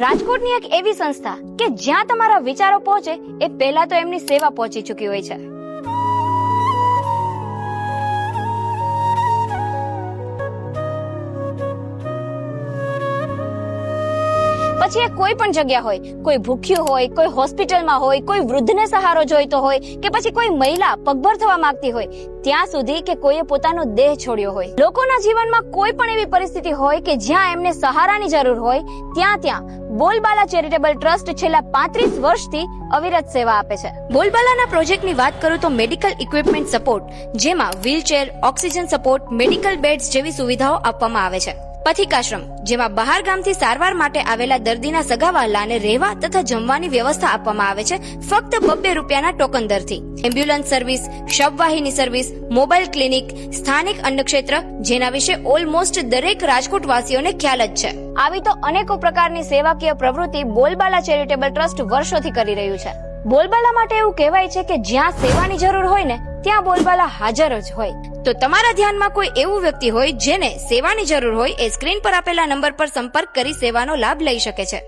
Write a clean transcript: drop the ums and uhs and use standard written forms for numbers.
રાજકોટની એક એવી સંસ્થા કે જ્યાં તમારા વિચારો પહોંચે એ પહેલા તો એમની સેવા પહોંચી ચૂકી હોય છે. પછી એ કોઈ પણ જગ્યા હોય, કોઈ ભૂખ્યું હોય, કોઈ હોસ્પિટલમાં હોય, કોઈ વૃદ્ધને સહારો જોઈતો હોય કે પછી કોઈ મહિલા પગભર થવા માંગતી હોય, ત્યાં સુધી કે કોઈએ પોતાનો દેહ છોડ્યો હોય. લોકોના જીવનમાં કોઈ પણ એવી પરિસ્થિતિ હોય કે જ્યાં એમને સહારાની જરૂર હોય, ત્યાં બોલબાલા ચેરિટેબલ ટ્રસ્ટ છેલ્લા 35 વર્ષથી અવિરત સેવા આપે છે. બોલબાલાના પ્રોજેક્ટની વાત કરું તો મેડિકલ ઇક્વિપમેન્ટ સપોર્ટ, જેમાં wheelchair, oxygen support, medical beds જેવી સુવિધાઓ આપવામાં આવે છે. પથિકાશ્રમ, જેમાં બહાર ગામથી સારવાર માટે આવેલા દર્દીના સગાવહાલાને રહેવા તથા જમવાની વ્યવસ્થા આપવામાં આવે છે ફક્ત 2 રૂપિયાના ટોકન દરથી. એમ્બ્યુલન્સ સર્વિસ, શબવાહિની સર્વિસ, મોબાઈલ ક્લિનિક, સ્થાનિક અન્નક્ષેત્ર, જેના વિશે ઓલમોસ્ટ દરેક રાજકોટ વાસીઓને ખ્યાલ જ છે. આવી તો અનેકો પ્રકારની સેવાકીય પ્રવૃત્તિ બોલબાલા ચેરિટેબલ ટ્રસ્ટ વર્ષોથી કરી રહ્યું છે. બોલબાલા માટે એવું કહેવાય છે કે જ્યાં સેવાની જરૂર હોય ને ત્યાં બોલબાલા હાજર જ હોય. તો તમારા ધ્યાનમાં કોઈ એવું વ્યક્તિ હોય જેને સેવાની જરૂર હોય, એ સ્ક્રીન પર આપેલા નંબર પર સંપર્ક કરી સેવાનો લાભ લઈ શકે છે.